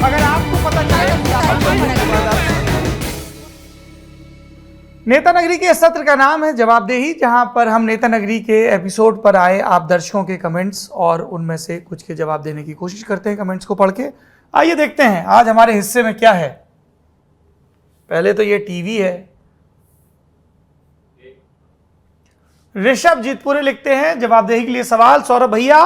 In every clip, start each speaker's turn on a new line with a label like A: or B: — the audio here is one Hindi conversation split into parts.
A: अगर आपको पता चले। नेता नगरी के सत्र का नाम है जवाबदेही, जहां पर हम नेता नगरी के एपिसोड पर आए आप दर्शकों के कमेंट्स और उनमें से कुछ के जवाब देने की कोशिश करते हैं कमेंट्स को पढ़ के। आइए देखते हैं आज हमारे हिस्से में क्या है। पहले तो ये टीवी है। ऋषभ जीतपुरे लिखते हैं जवाबदेही के लिए सवाल। सौरभ भैया,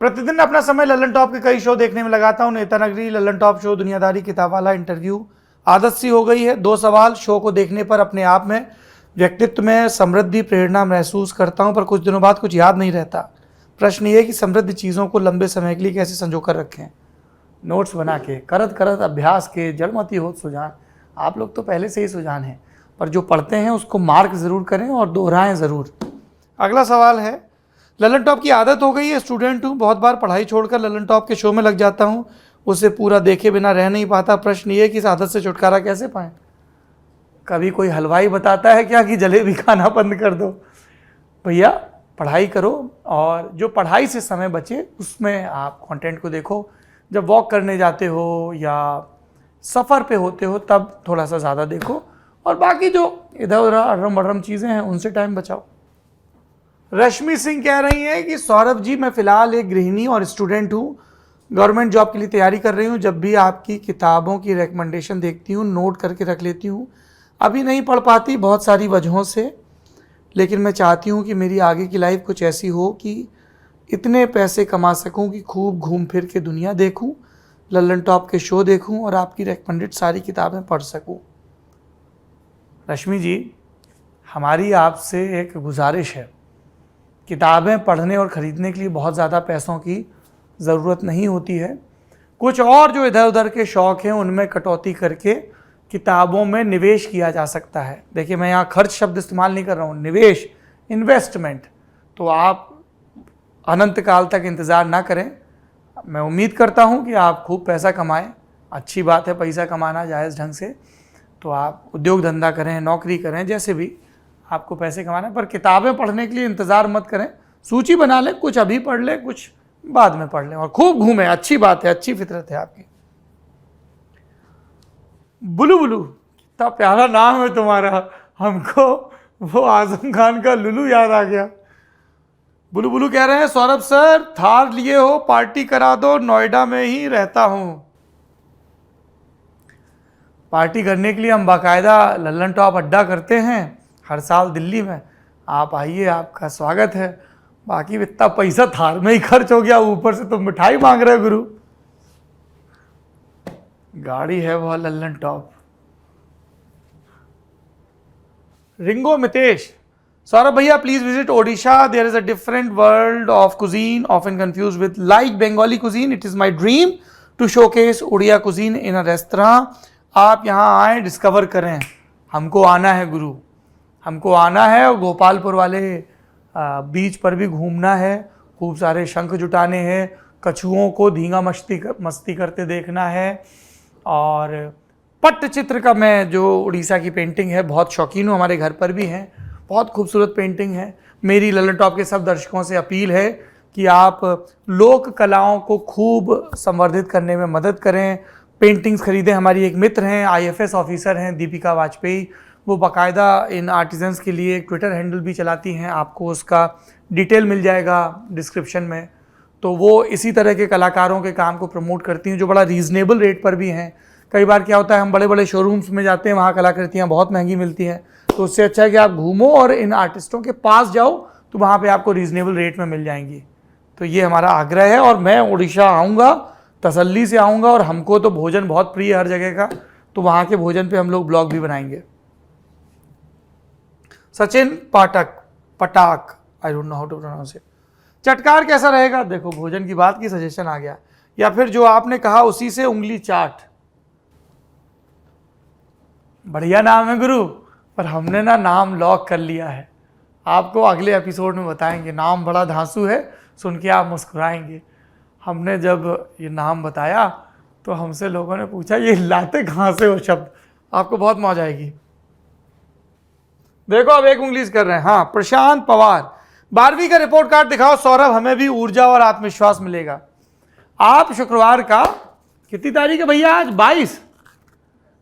A: प्रतिदिन अपना समय लल्लन टॉप के कई शो देखने में लगाता हूं। नेता नगरी, लल्लन टॉप शो, दुनियादारी, किताब वाला, इंटरव्यू आदत सी हो गई है। 2 सवाल। शो को देखने पर अपने आप में व्यक्तित्व में समृद्धि प्रेरणा महसूस करता हूं, पर कुछ दिनों बाद कुछ याद नहीं रहता। प्रश्न ये कि समृद्ध चीज़ों को लंबे समय के लिए कैसे संजो कर रखें। नोट्स बना के, करत करत अभ्यास के, जड़मती होत सुजान। आप लोग तो पहले से ही सुजान हैं, पर जो पढ़ते हैं उसको मार्क ज़रूर करें और दोहराएं ज़रूर। अगला सवाल है, लल्लन टॉप की आदत हो गई है, स्टूडेंट हूँ, बहुत बार पढ़ाई छोड़कर लल्लन टॉप के शो में लग जाता हूँ, उसे पूरा देखे बिना रह नहीं पाता। प्रश्न ये कि इस आदत से छुटकारा कैसे पाएं। कभी कोई हलवाई बताता है क्या कि जलेबी खाना बंद कर दो। भैया पढ़ाई करो, और जो पढ़ाई से समय बचे उसमें आप कंटेंट को देखो। जब वॉक करने जाते हो या सफ़र पे होते हो तब थोड़ा सा ज़्यादा देखो, और बाकी जो इधर उधर अड़रम बड़रम चीज़ें हैं उनसे टाइम बचाओ। रश्मि सिंह कह रही हैं कि सौरभ जी, मैं फ़िलहाल एक गृहिणी और स्टूडेंट हूँ, गवर्नमेंट जॉब के लिए तैयारी कर रही हूँ। जब भी आपकी किताबों की रिकमेंडेशन देखती हूँ नोट करके रख लेती हूँ। अभी नहीं पढ़ पाती बहुत सारी वजहों से, लेकिन मैं चाहती हूँ कि मेरी आगे की लाइफ कुछ ऐसी हो कि इतने पैसे कमा सकूँ कि खूब घूम फिर के दुनिया देखूँ, लल्लन टॉप के शो देखूँ और आपकी रिकमेंडेड सारी किताबें पढ़ सकूँ। रश्मि जी, हमारी आपसे एक गुजारिश है, किताबें पढ़ने और ख़रीदने के लिए बहुत ज़्यादा पैसों की ज़रूरत नहीं होती है। कुछ और जो इधर उधर के शौक़ हैं उनमें कटौती करके किताबों में निवेश किया जा सकता है। देखिए, मैं यहाँ खर्च शब्द इस्तेमाल नहीं कर रहा हूँ, निवेश, इन्वेस्टमेंट। तो आप अनंत काल तक इंतज़ार ना करें। मैं उम्मीद करता हूँ कि आप खूब पैसा कमाएं। अच्छी बात है पैसा कमाना जायज़ ढंग से, तो आप उद्योग धंधा करें, नौकरी करें, जैसे भी आपको पैसे कमाना है, पर किताबें पढ़ने के लिए इंतज़ार मत करें। सूची बना लें, कुछ अभी पढ़ लें, कुछ बाद में पढ़ लें, और खूब घूमें। अच्छी बात है, अच्छी फितरत है आपकी। बुलू बुलू, कितना प्यारा नाम है तुम्हारा, हमको वो आजम खान का लुलू याद आ गया। बुलू बुलू कह रहे हैं, सौरभ सर थार लिए हो, पार्टी करा दो, नोएडा में ही रहता हूं। पार्टी करने के लिए हम बाकायदा लल्लन टॉप अड्डा करते हैं हर साल दिल्ली में। आप आइए, आपका स्वागत है। बाकी इतना पैसा थार में ही खर्च हो गया, ऊपर से तुम मिठाई मांग रहे हो गुरु। गाड़ी है वह लल्लन टॉप। रिंगो मितेश, सौरभ भैया please visit Odisha, there is a different world of cuisine often confuse with like Bengali cuisine. It is my dream to showcase Odia cuisine in a restaurant. आप यहाँ आए, डिस्कवर करें। हमको आना है गुरु, हमको आना है, और गोपालपुर वाले बीच पर भी घूमना है, खूब सारे शंख जुटाने हैं, कछुओं को धींगा मस्ती करते देखना है। और पट्टचित्र का मैं जो उड़ीसा की पेंटिंग है बहुत शौकीन हूँ, हमारे घर पर भी हैं, बहुत खूबसूरत पेंटिंग है। मेरी लल्लन टॉप के सब दर्शकों से अपील है कि आप लोक कलाओं को खूब संवर्धित करने में मदद करें, पेंटिंग्स खरीदें। हमारी एक मित्र हैं, IFS ऑफिसर हैं, दीपिका वाजपेयी, वो बाकायदा इन आर्टिजन्स के लिए एक ट्विटर हैंडल भी चलाती हैं, आपको उसका डिटेल मिल जाएगा डिस्क्रिप्शन में। तो वो इसी तरह के कलाकारों के काम को प्रमोट करती हैं जो बड़ा रीज़नेबल रेट पर भी हैं। कई बार क्या होता है, हम बड़े बड़े शोरूम्स में जाते हैं, वहाँ कलाकृतियाँ बहुत महंगी मिलती हैं, तो उससे अच्छा है कि आप घूमो और इन आर्टिस्टों के पास जाओ, तो वहाँ पे आपको रीज़नेबल रेट में मिल जाएंगी। तो ये हमारा आग्रह है, और मैं उड़ीसा आऊँगा, तसल्ली से आऊँगा, और हमको तो भोजन बहुत प्रिय है हर जगह का, तो वहाँ के भोजन पे हम लोग ब्लॉग भी बनाएंगे। Sachin Patak, I don't know how to pronounce it. चटकार कैसा रहेगा? देखो, भोजन की बात की सजेशन आ गया, या फिर जो आपने कहा उसी से उंगली चाट। बढ़िया नाम है गुरु, पर हमने ना नाम लॉक कर लिया है, आपको अगले एपिसोड में बताएंगे। नाम बड़ा धांसू है, सुन के आप मुस्कुराएंगे। हमने जब ये नाम बताया तो हमसे लोगों ने पूछा ये लाते कहाँ से हो शब्द, आपको बहुत मौज आएगी। देखो अब एक उंगली कर रहे हैं। हाँ, प्रशांत पवार, 12वीं का रिपोर्ट कार्ड दिखाओ सौरभ, हमें भी ऊर्जा और आत्मविश्वास मिलेगा। आप शुक्रवार का कितनी तारीख है भैया आज?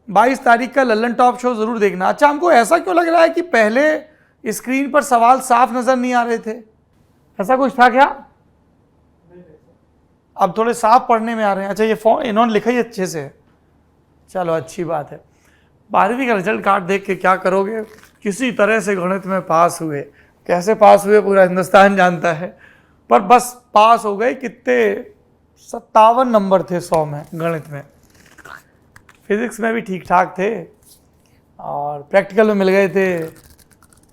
A: 22 तारीख का लल्लन टॉप शो जरूर देखना। अच्छा, हमको ऐसा क्यों लग रहा है कि पहले स्क्रीन पर सवाल साफ नजर नहीं आ रहे थे? ऐसा कुछ था क्या? अब थोड़े साफ पढ़ने में आ रहे हैं। अच्छा, ये फॉर्म इन्होंने लिखा ही अच्छे से, चलो अच्छी बात है। 12वीं का रिजल्ट कार्ड देख के क्या करोगे? किसी तरह से गणित में पास हुए, कैसे पास हुए पूरा हिंदुस्तान जानता है, पर बस पास हो गए। कितने 57 नंबर थे 100 में गणित में। फिजिक्स में भी ठीक ठाक थे और प्रैक्टिकल में मिल गए थे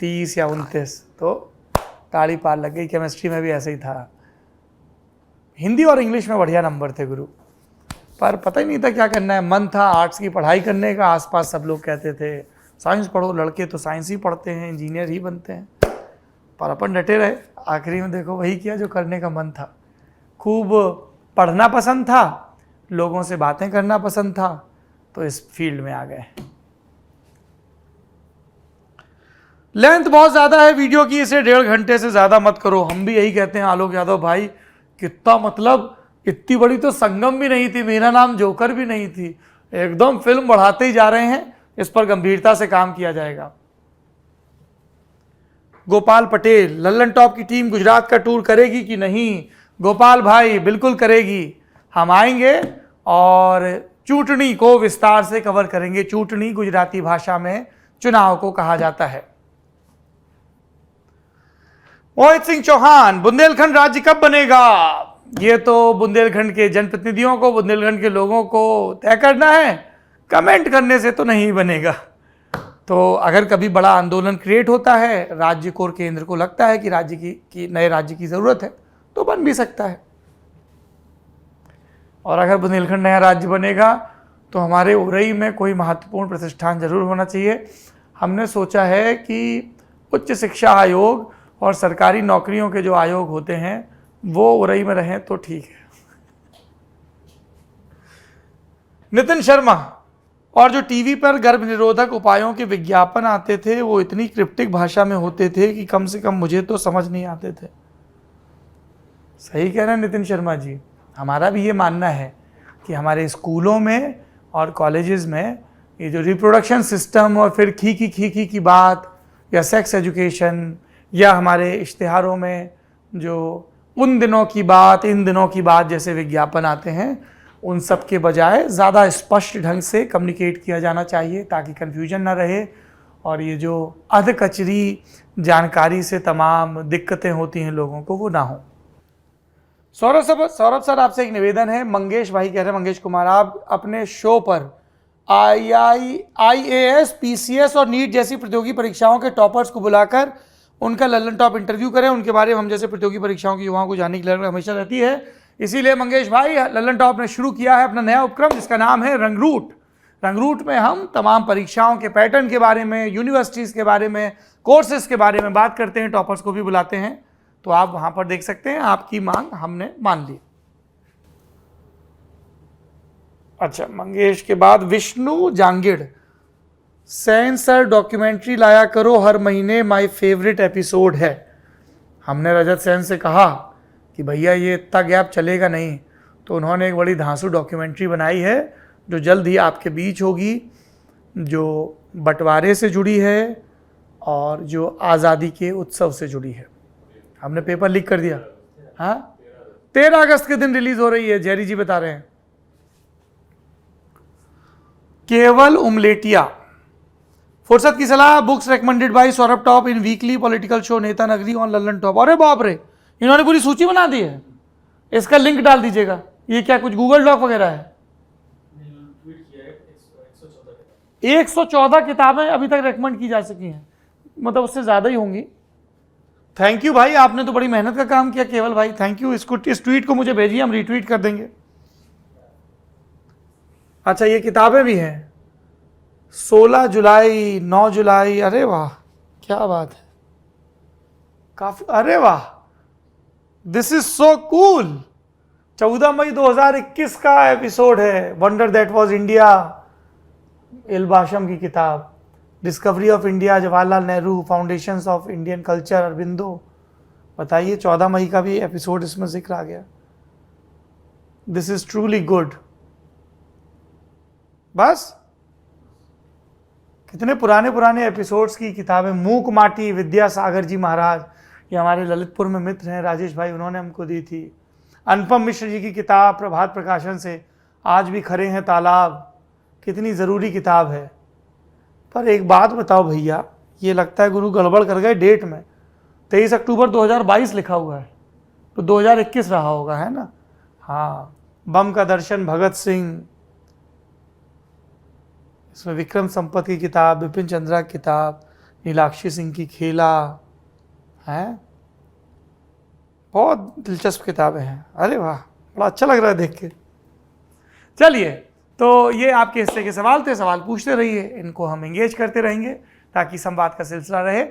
A: 30 या 29, तो ताड़ी पार लग गई। केमिस्ट्री में भी ऐसे ही था। हिंदी और इंग्लिश में बढ़िया नंबर थे गुरु, पर पता ही नहीं था क्या करना है। मन था आर्ट्स की पढ़ाई करने का, आसपास सब लोग कहते थे साइंस पढ़ो, लड़के तो साइंस ही पढ़ते हैं, इंजीनियर ही बनते हैं, पर अपन डटे रहे। आखिरी में देखो वही किया जो करने का मन था। खूब पढ़ना पसंद था, लोगों से बातें करना पसंद था, तो इस फील्ड में आ गए। लेंथ बहुत ज़्यादा है वीडियो की, इसे 1.5 घंटे से ज़्यादा मत करो। हम भी यही कहते हैं आलोक यादव भाई, कितना मतलब इतनी बड़ी तो संगम भी नहीं थी, मेरा नाम जोकर भी नहीं थी। एकदम फिल्म बढ़ाते ही जा रहे हैं, इस पर गंभीरता से काम किया जाएगा। गोपाल पटेल, लल्लन टॉप की टीम गुजरात का टूर करेगी कि नहीं? गोपाल भाई बिल्कुल करेगी। हम आएंगे और चूटनी को विस्तार से कवर करेंगे। चूटनी गुजराती भाषा में चुनाव को कहा जाता है। मोहित सिंह चौहान, बुंदेलखंड राज्य कब बनेगा? ये तो बुंदेलखंड के जनप्रतिनिधियों को, बुंदेलखंड के लोगों को तय करना है, कमेंट करने से तो नहीं बनेगा। तो अगर कभी बड़ा आंदोलन क्रिएट होता है, राज्य को और केंद्र को लगता है कि राज्य की नए राज्य की जरूरत है, तो बन भी सकता है। और अगर बुंदेलखंड नया राज्य बनेगा तो हमारे उरई में कोई महत्वपूर्ण प्रतिष्ठान जरूर होना चाहिए। हमने सोचा है कि उच्च शिक्षा आयोग और सरकारी नौकरियों के जो आयोग होते हैं वो उरई में रहें तो ठीक है। नितिन शर्मा, और जो टीवी पर गर्भ निरोधक उपायों के विज्ञापन आते थे वो इतनी क्रिप्टिक भाषा में होते थे कि कम से कम मुझे तो समझ नहीं आते थे। सही कह रहे हैं नितिन शर्मा जी। हमारा भी ये मानना है कि हमारे स्कूलों में और कॉलेजेस में ये जो रिप्रोडक्शन सिस्टम और फिर खी की बात, या सेक्स एजुकेशन, या हमारे इश्तिहारों में जो उन दिनों की बात, इन दिनों की बात जैसे विज्ञापन आते हैं, उन सब के बजाय ज़्यादा स्पष्ट ढंग से कम्युनिकेट किया जाना चाहिए ताकि कन्फ्यूजन ना रहे, और ये जो अधकचरी जानकारी से तमाम दिक्कतें होती हैं लोगों को, वो ना हो। सौरभ सर, आपसे एक निवेदन है। मंगेश भाई कह रहे हैं, मंगेश कुमार, आप अपने शो पर IAS, PCS और नीट जैसी प्रतियोगी परीक्षाओं के टॉपर्स को बुलाकर उनका लल्लन टॉप इंटरव्यू करें। उनके बारे में हम जैसे प्रतियोगी परीक्षाओं की युवाओं को जानने की लहर हमेशा रहती है। इसीलिए मंगेश भाई, लल्लन टॉप ने शुरू किया है अपना नया उपक्रम जिसका नाम है रंगरूट। रंगरूट में हम तमाम परीक्षाओं के पैटर्न के बारे में, यूनिवर्सिटीज़ के बारे में, कोर्सेज के बारे में बात करते हैं, टॉपर्स को भी बुलाते हैं। तो आप वहाँ पर देख सकते हैं। आपकी मांग हमने मान ली। अच्छा, मंगेश के बाद विष्णु जांगिड़, सैन सर डॉक्यूमेंट्री लाया करो हर महीने, माय फेवरेट एपिसोड है। हमने रजत सेन से कहा कि भैया ये इतना गैप चलेगा नहीं, तो उन्होंने एक बड़ी धांसू डॉक्यूमेंट्री बनाई है जो जल्द ही आपके बीच होगी, जो बंटवारे से जुड़ी है और जो आज़ादी के उत्सव से जुड़ी है। हमने पेपर लीक कर दिया। हाँ, 13 अगस्त के दिन रिलीज हो रही है, जेरी जी बता रहे हैं। केवल उमलेटिया, फुर्सत की सलाह, books recommended by Saurabh top in weekly political show Neta Nagri on Lallan top. अरे बाप रे, इन्होंने पूरी सूची बना दी है। इसका लिंक डाल दीजिएगा। ये क्या कुछ गूगल डॉक वगैरह है? 114 किताबें अभी तक रेकमेंड की जा सकी हैं, मतलब उससे ज्यादा ही होंगी। थैंक यू भाई, आपने तो बड़ी मेहनत का काम किया केवल भाई, थैंक यू। इसको, इस ट्वीट को मुझे भेजिए, हम रीट्वीट कर देंगे। अच्छा, ये किताबें भी हैं। 16 जुलाई, 9 जुलाई, अरे वाह क्या बात है, काफी, अरे वाह, दिस इज सो कूल। 14 मई 2021 का एपिसोड है, वंडर दैट वाज इंडिया, इल्बाशम की किताब, discovery of India, Jawaharlal Nehru, foundations of Indian culture, Aurobindo. बताइए, 14 मई का भी एपिसोड इसमें जिक्र आ गया। This is truly good. बस। कितने पुराने पुराने एपिसोड्स की किताबें, मूक माटी विद्यासागर जी महाराज, ये हमारे ललितपुर में मित्र हैं राजेश भाई, उन्होंने हमको दी थी। अनुपम मिश्र जी की किताब प्रभात प्रकाशन से, आज भी खरे हैं तालाब, कितनी ज़रूरी किताब है। पर एक बात बताओ भैया, ये लगता है गुरु गड़बड़ कर गए डेट में। 23 अक्टूबर 2022 लिखा हुआ है, तो 2021 रहा होगा, है ना। हाँ, बम का दर्शन भगत सिंह, इसमें विक्रम संपत की किताब, बिपिन चंद्रा की किताब, नीलाक्षी सिंह की खेला है, बहुत दिलचस्प किताबें हैं। अरे वाह, बड़ा अच्छा लग रहा है देख के। चलिए, तो ये आपके हिस्से के सवाल थे, सवाल पूछते रहिए, इनको हम एंगेज करते रहेंगे ताकि संवाद का सिलसिला रहे।